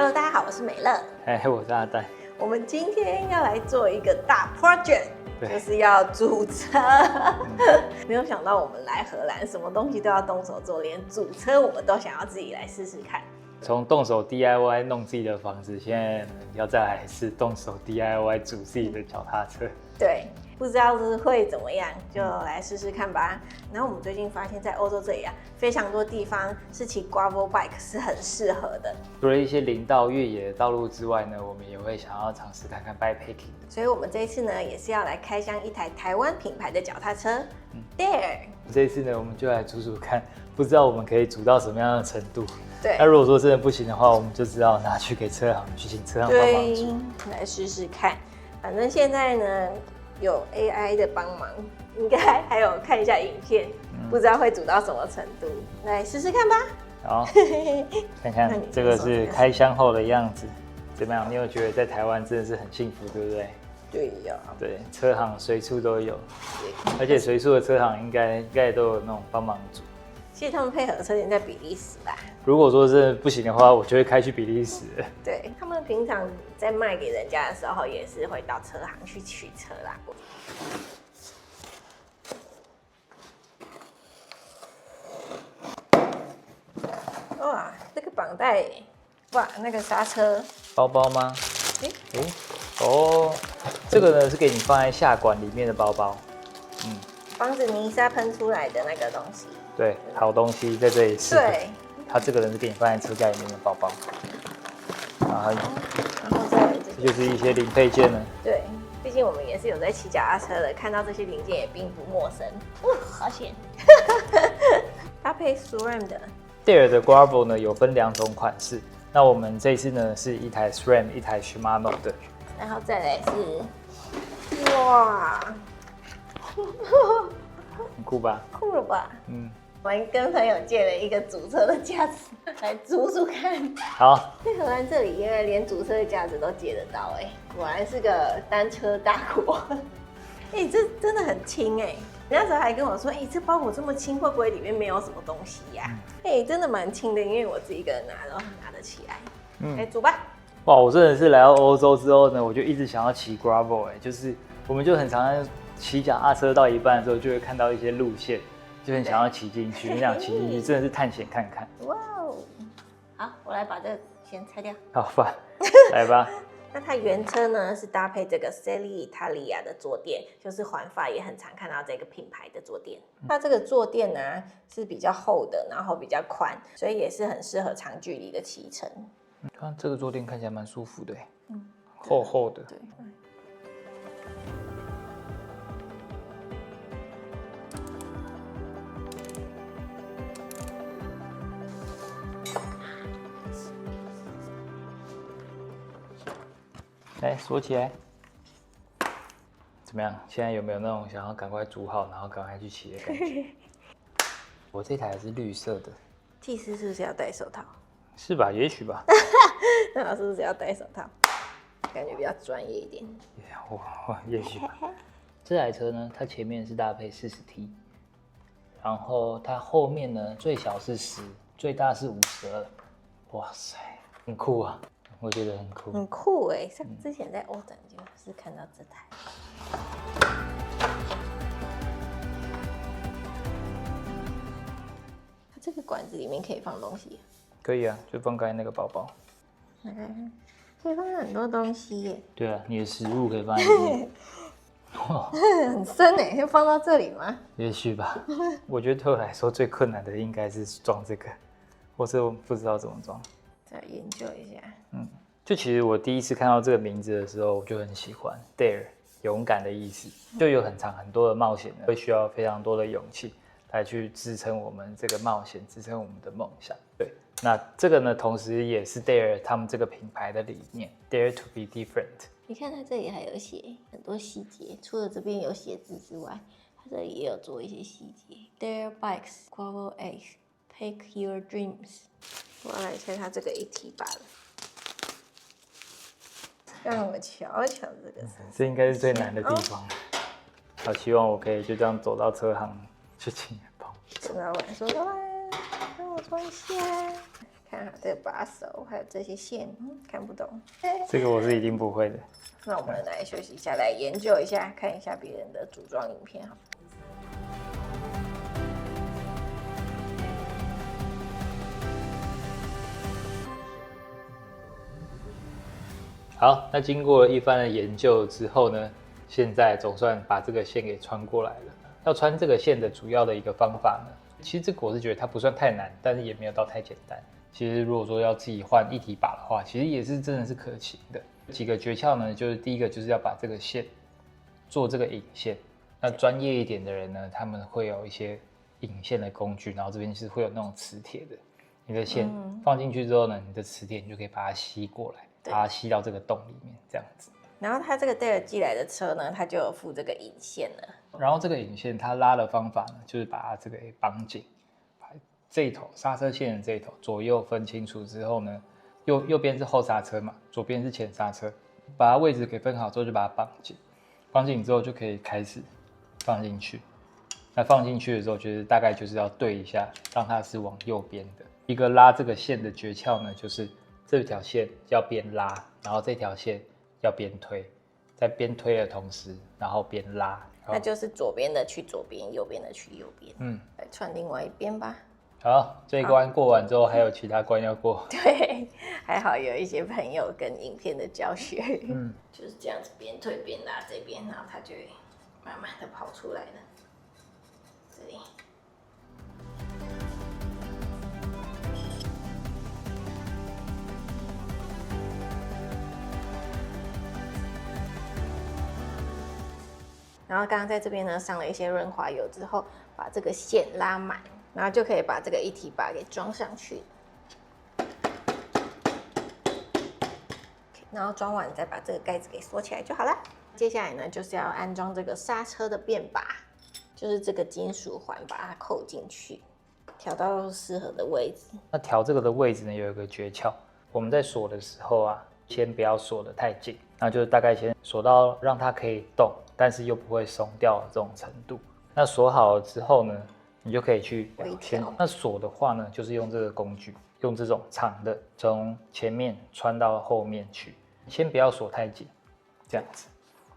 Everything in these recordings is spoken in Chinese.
Hello， 大家好，我是美樂。我是阿呆。我們今天要來做一個大 project， 就是要組車。沒有想到我們來荷蘭，什麼東西都要動手做，連組車我們都想要自己來試試看。從動手 DIY 弄自己的房子，現在要再來是動手 DIY 組自己的腳踏車。對，不知道是會怎麼樣，就來試試看吧。然後我們最近發現，在歐洲這裡啊，非常多地方是騎 gravel bike 是很適合的。除了一些林道越野的道路之外呢，我們也會想要嘗試看看 bikepacking。所以我們這一次呢，也是要來開箱一台台灣品牌的腳踏車，Dare。這一次呢，我們就來組看，不知道我們可以組到什麼樣的程度。對，那如果說真的不行的話，我们就知道拿去給車行去請車行幫忙組。來試試看。反正現在呢，有 AI 的幫忙，應該還有看一下影片，不知道會組到什麼程度，來試試看吧。好，看看這個是開箱後的樣子，怎麼樣？你有覺得在台灣真的是很幸福，對不對？對呀。對，車行隨處都有，而且隨處的車行應該都有那種幫忙組。其實他們配合的車店在比利時吧。如果說真的不行的話，我就會開去比利時。對，他們平常在賣給人家的時候，也是會到車行去取車啦。哇，這個綁帶，哇，那個剎車包包嗎？哦，這個呢是給你放在下管裡面的包包。防止泥沙噴出來的那個東西。對，好東西在這裡是。對。它這個人是給你放在車架裡面的包包。然後再來這就是一些零配件呢。對，畢竟我們也是有在騎腳踏車的，看到這些零件也並不陌生。好險！搭配 SRAM 的。Dare 的 Gravel 呢有分2種款式，那我們這次呢是一台 SRAM， 一台 Shimano 的。然後再來是，哇，很酷吧？酷了吧？我們跟朋友借了一個組車的架子來組看。好，在荷蘭這裡，因為連組車的架子都借得到，果然是個單車大國。這真的很輕哎！你那時候還跟我說，這包裹這麼輕，會不會裡面沒有什麼東西呀？真的蠻輕的，因為我自己一個人拿，然後拿得起來。組吧。哇，我真的是來到歐洲之後呢，我就一直想要騎 gravel，就是我們就很常騎腳踏車到一半的時候，就會看到一些路線。就很想要騎進去，你想騎進去，真的是探險看看。哇哦！好，我來把這個先拆掉。好吧，來吧。那它原車呢是搭配這個 Selle Italia 的坐墊，就是環法也很常看到這個品牌的坐墊。它這個坐墊呢是比較厚的，然後比較寬，所以也是很適合長距離的騎乘。看這個坐墊看起來蠻舒服的，厚厚的。對。來鎖起來，怎麼樣？現在有沒有那種想要趕快組好，然後趕快去騎的感覺？我這台是綠色的。技師是不是要戴手套？是吧？也許吧。那老師是不是要戴手套？感覺比較專業一點。也許吧。這台車呢，它前面是搭配40T，然後它後面呢最小是10，最大是52。哇塞，很酷啊！我覺得很酷，很酷像之前在歐展就是看到這台。它這個管子裡面可以放東西？可以啊，就放剛才那個包包。可以放很多東西耶。對啊，你的食物可以放在裡面。很深哎，就放到這裡嗎？也許吧。我覺得對我來說最困難的應該是裝這個，或是我不知道怎麼裝。再研究一下。就其實我第一次看到這個名字的時候，我就很喜歡 Dare， 勇敢的意思。就有很多的冒險呢，會需要非常多的勇氣來去支撐我們這個冒險，支撐我們的夢想。對，那這個呢，同時也是 Dare 他們這個品牌的理念 ，Dare to be different。你看它這裡還有寫很多細節，除了這邊有寫字之外，它這裡也有做一些細節。Dare bikes, gravel eggs, take your dreams。我要來拆它這個一體吧了。讓我瞧瞧這個，這應該是最難的地方。好，希望我可以就這樣走到車行去請人幫我。收到完，收到完，讓我裝一下。看好這個把手，還有這些線，看不懂。這個我是一定不會的。那我們來休息一下，來研究一下，看一下別人的組裝影片好。好，那經過了一番的研究之後呢，現在總算把這個線給穿過來了。要穿這個線的主要的一個方法呢，其實這個我是覺得它不算太難，但是也沒有到太簡單。其實如果說要自己換一體把的話，其實也是真的是可行的。幾個訣竅呢，就是第一個就是要把這個線做這個引線。那專業一點的人呢，他們會有一些引線的工具，然後這邊是會有那種磁鐵的。你的線放進去之後呢，你的磁鐵你就可以把它吸過來，把它吸到這個洞裡面，這樣子。然後它這個 Dare 寄來的車呢，它就有附這個引線了。然後這個引線它拉的方法呢，就是把它這個給綁緊，把這一頭剎車線的這一頭左右分清楚之後呢，右邊是後剎車嘛，左邊是前剎車，把它位置給分好之後就把它綁緊，綁緊之後就可以開始放進去。那放進去的時候，就是大概就是要對一下，讓它是往右邊的。一個拉這個線的訣竅呢，就是這條線要邊拉，然後這條線要邊推，在邊推的同時，然後邊拉。那就是左邊的去左邊，右邊的去右邊。來串另外一邊吧。好，這一關過完之後，還有其他關要過。對，還好有一些朋友跟影片的教學。就是這樣子邊推邊拉這邊，然後它就會慢慢的跑出來了。這裡。然後剛剛在這邊呢上了一些潤滑油之後，把這個線拉滿，然後就可以把這個一體把給裝上去。然後裝完再把這個蓋子給鎖起來就好了。接下來呢就是要安裝這個剎車的變把，就是這個金屬環把它扣進去，調到適合的位置。那調這個的位置呢有一個訣竅，我們在鎖的時候啊，先不要鎖得太緊，那就大概先鎖到讓它可以動，但是又不會鬆掉的這種程度。那鎖好了之後呢，你就可以去微調。那鎖的話呢，就是用這個工具，用這種長的從前面穿到後面去，先不要鎖太緊，這樣子。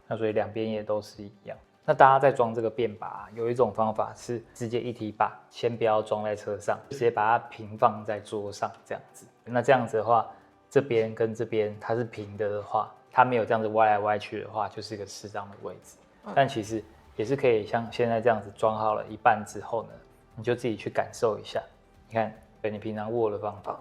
那所以兩邊也都是一樣。那大家在裝這個變把，有一種方法是直接一體把，先不要裝在車上，直接把它平放在桌上這樣子。那這樣子的話，這邊跟這邊它是平的话，它沒有這樣子歪來歪去的話，就是一個適當的位置。但其實也是可以像現在這樣子裝好了一半之後呢，你就自己去感受一下。你看，對你平常握的方法，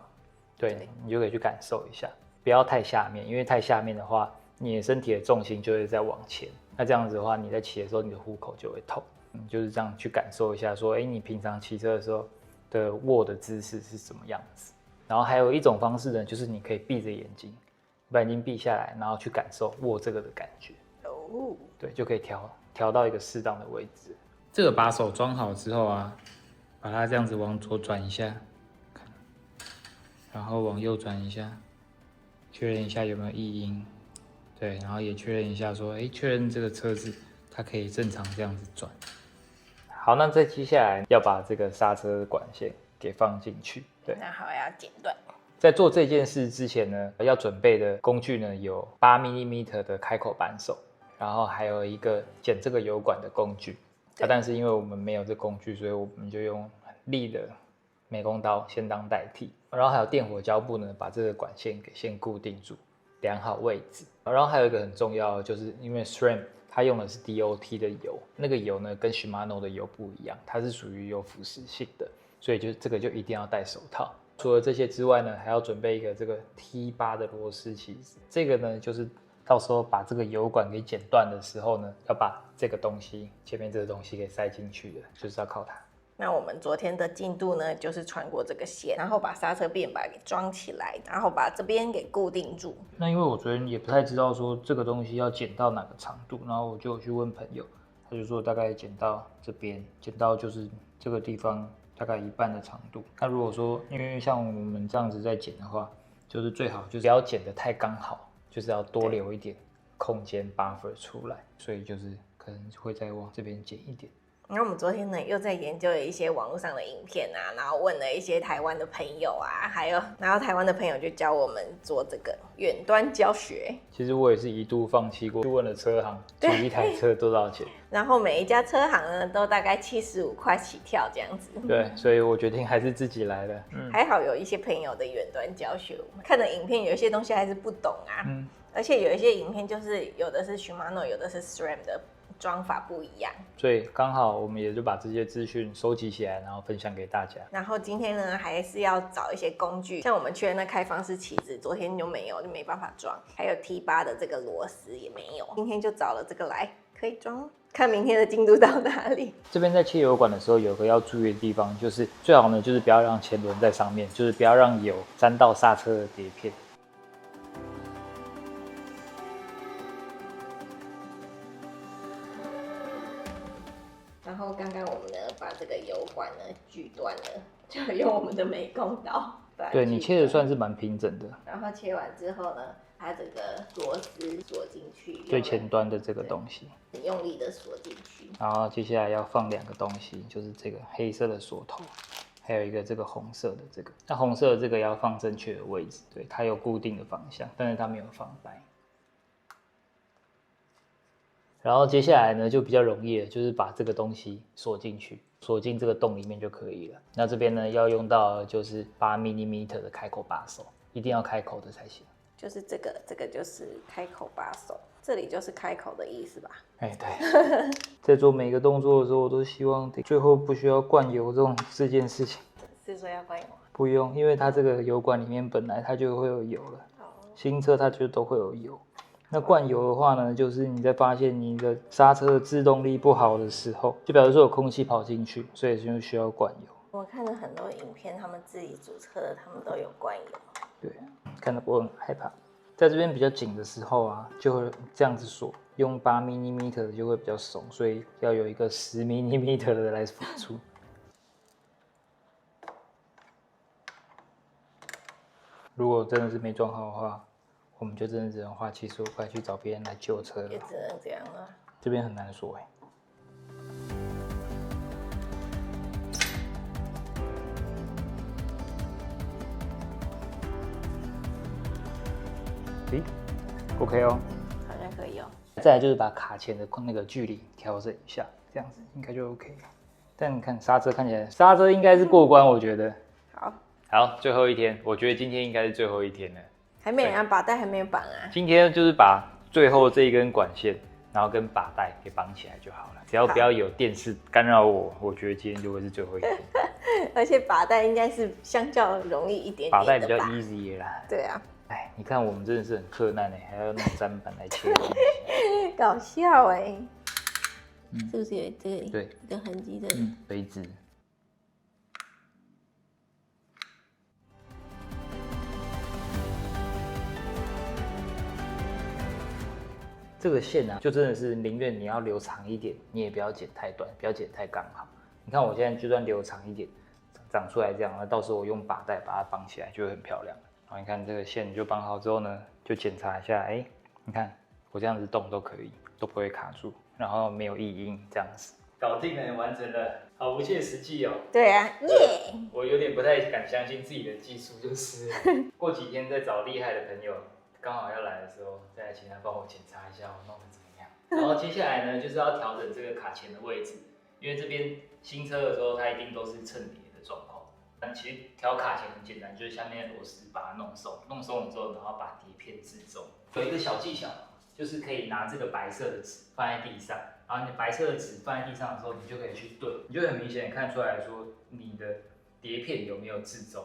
對，你就可以去感受一下，不要太下面，因為太下面的話，你的身體的重心就會再往前。那這樣子的話，你在騎的時候，你的虎口就會痛。你就是這樣去感受一下，說，你平常騎車的時候的握的姿勢是什麼樣子。然後還有一種方式呢，就是你可以閉着眼睛，把眼睛閉下來，然後去感受握這個的感覺。對，就可以調到一個適當的位置。這個把手裝好之後啊，把它這樣子往左轉一下，然後往右轉一下，確認一下有沒有異音。對，然後也確認一下說，確認這個車子它可以正常這樣子轉。好，那再接下來要把這個剎車管線給放進去。對，那好，要剪斷。在做這件事之前呢，要準備的工具呢有8mm的開口扳手，然後還有一個剪這個油管的工具。但是因為我們沒有這工具，所以我們就用很利的美工刀先當代替。然後還有電火膠布呢，把这個管線給先固定住，量好位置。然後還有一個很重要的，就是因為 SRAM 它用的是 DOT 的油，那個油呢跟 Shimano 的油不一樣，它是屬於有腐蝕性的，所以就這個就一定要戴手套。除了這些之外呢，還要準備一個這個 T8 的螺絲起子。這個呢就是到時候把這個油管給剪斷的時候呢，要把這個東西前面這個東西給塞進去的，就是要靠它。那我們昨天的進度呢，就是穿過這個線，然後把剎車變把給裝起來，然後把這邊給固定住。那因為我昨天也不太知道說這個東西要剪到哪個長度，然後我就去問朋友，他就說大概剪到這邊，剪到就是這個地方大概一半的長度。那如果說因為像我們這樣子在剪的話，就是最好就是不要剪得太剛好，就是要多留一點空間 buffer 出來，所以就是可能會再往這邊剪一點。然後我們昨天呢又在研究了一些網絡上的影片啊，然後問了一些台灣的朋友啊，然後台灣的朋友就教我們做這個遠端教學。其實我也是一度放棄過，去問了車行，租一台車多少錢？然後每一家車行呢都大概75塊起跳這樣子。對，所以我決定還是自己來了。還好有一些朋友的遠端教學，我們看的影片有一些東西還是不懂啊。而且有一些影片就是有的是 Shimano， 有的是 SRAM 的。裝法不一樣，所以刚好我们也就把這些資訊收集起來，然後分享給大家。然後今天呢，還是要找一些工具，像我們去的那開放式起子，昨天就沒有，就沒辦法裝。還有 T8 的這個螺絲也沒有，今天就找了這個來，可以裝。看明天的進度到哪裡。這邊在切油管的時候，有個要注意的地方，就是最好呢，就是不要讓前輪在上面，就是不要讓油沾到剎車的碟片。然後剛剛我們呢把這個油管呢鋸斷了，就用我們的美工刀。對，你切的算是蠻平整的。然後切完之後呢，它這個螺絲鎖進去，最前端的這個東西，很用力的鎖進去。然後接下來要放2個東西，就是這個黑色的鎖頭，還有一個這個紅色的這個。那紅色的這個要放正確的位置，對，它有固定的方向，但是它沒有放帶。然後接下來呢，就比較容易了，就是把這個東西鎖進去，鎖進這個洞裡面就可以了。那這邊呢，要用到就是8 mm 的開口把手，一定要開口的才行。就是這個就是開口把手，這裡就是開口的意思吧？哎，對。在做每個動作的時候，我都希望最後不需要灌油這件事情。是說要灌油嗎？不用，因為它這個油管裡面本來它就會有油了。新車它就都會有油。那灌油的話呢，就是你在發現你的剎車的制動力不好的時候，就表示說有空氣跑進去，所以就需要灌油。我看了很多影片，他們自己組車的，他們都有灌油。對，看得我很害怕。在這邊比較緊的時候啊，就會這樣子鎖，用8 mm 的就會比較鬆，所以要有一個10 mm 的來輔助。如果真的是沒裝好的話，我們就真的只能花75塊去找別人來救車了。也只能這樣了。這邊很難鎖哎。OK 哦，好像可以哦。再來就是把卡鉗的那個距離調整一下，這樣子應該就 OK。但你看剎車看起來，剎車應該是過關，我覺得。好，最後一天，我覺得今天應該是最後一天了。還沒人啊，把帶還沒有綁啊。今天就是把最後這一根管線，然後跟把帶給綁起來就好了。只要不要有電視干擾我覺得今天就會是最後一天。而且把帶應該是相較容易一點點的吧。把帶比較 easy 啦。對啊。哎，你看我們真的是很克難哎，還要用砧板來切東西。搞笑哎。是不是有這裡？對，一個痕跡的。垂直。這個線啊，就真的是寧願你要留長一點，你也不要剪太短，不要剪太剛好。你看我現在就算留長一點，長出來這樣，那到時候我用把帶把它綁起來就會很漂亮。然後你看這個線就綁好之後呢，就檢查一下，哎，你看我這樣子動都可以，都不會卡住，然後沒有異音，這樣子。搞定了，完成了，好不切實際哦。對啊，耶！我有點不太敢相信自己的技術，就是過幾天再找厲害的朋友。剛好要來的時候，再來請他幫我檢查一下我弄得怎麼樣。然後接下來呢，就是要調整這個卡鉗的位置，因為這邊新車的時候它一定都是蹭碟的狀況。但其實調卡鉗很簡單，就是下面的螺絲把它弄鬆，弄鬆了之後，然後把碟片置中。有一個小技巧，就是可以拿這個白色的紙放在地上，然後你白色的紙放在地上的時候，你就可以去對，你就很明顯看出來說你的碟片有沒有置中。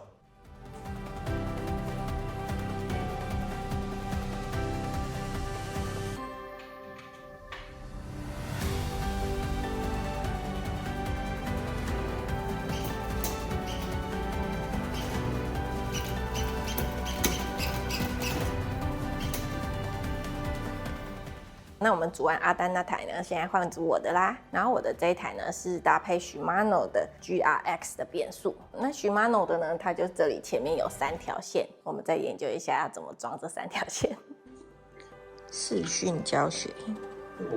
那我們組完阿丹那台呢，現在換組我的啦。然後我的這一台呢是搭配 Shimano 的 GRX 的變速。那 Shimano 的呢，它就這裡前面有3條線，我們再研究一下要怎麼裝這3條線。視訊教學。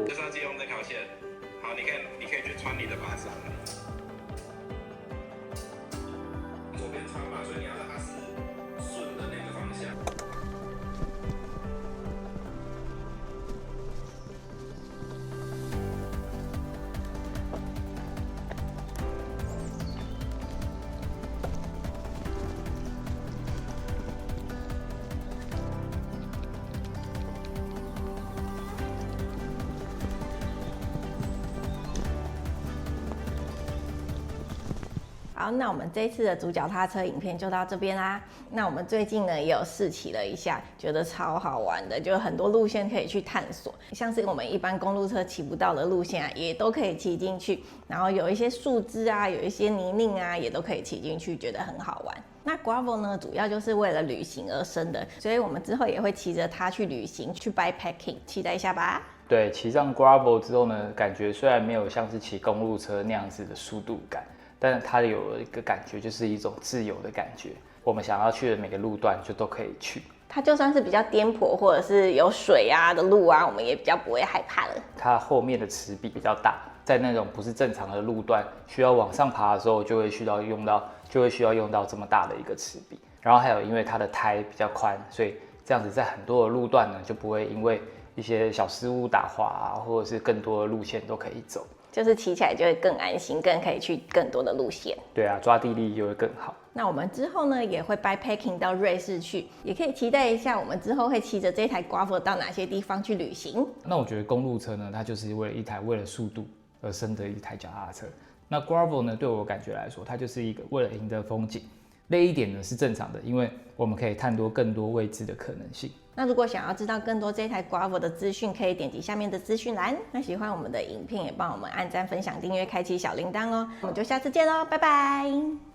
就是要借用這條線。好，好，你可以去穿你的把伞了。左邊穿嘛，所以你要讓它是順的那個方向。好，那我們這一次的主腳踏車影片就到這邊啦。那我們最近呢也有試騎了一下，覺得超好玩的，就很多路線可以去探索，像是我們一般公路車騎不到的路線啊，也都可以騎進去。然後有一些樹枝啊，有一些泥濘啊，也都可以骑進去，覺得很好玩。那 Gravel 呢，主要就是為了旅行而生的，所以我們之後也會騎着它去旅行，去 bikepacking， 期待一下吧。對，騎上 Gravel 之後呢，感覺雖然沒有像是騎公路車那樣子的速度感，但是它有一個感覺，就是一種自由的感覺。我們想要去的每個路段就都可以去。它就算是比較顛簸或者是有水啊的路啊，我們也比較不會害怕了。它後面的齒比較大，在那種不是正常的路段需要往上爬的時候，就會需要用到這麼大的一個齒比。然後還有因為它的胎比較寬，所以這樣子在很多的路段呢，就不會因為一些小失誤打滑啊，或者是更多的路線都可以走。就是騎起來就會更安心，更可以去更多的路線。對啊，抓地力就會更好。那我們之後呢，也會 bikepacking 到瑞士去，也可以期待一下我們之後會騎着這台 Gravel 到哪些地方去旅行。那我覺得公路車呢，它就是為了速度而生的一台腳踏車。那 Gravel 呢，對我感覺來說，它就是一個為了贏得風景。累一點呢是正常的，因為我們可以探多更多未知的可能性。那如果想要知道更多這台 Gravel 的資訊，可以點擊下面的資訊欄。那喜歡我們的影片，也幫我們按讚、分享、訂閱、開啟小鈴鐺哦。我們就下次見嘍，拜拜。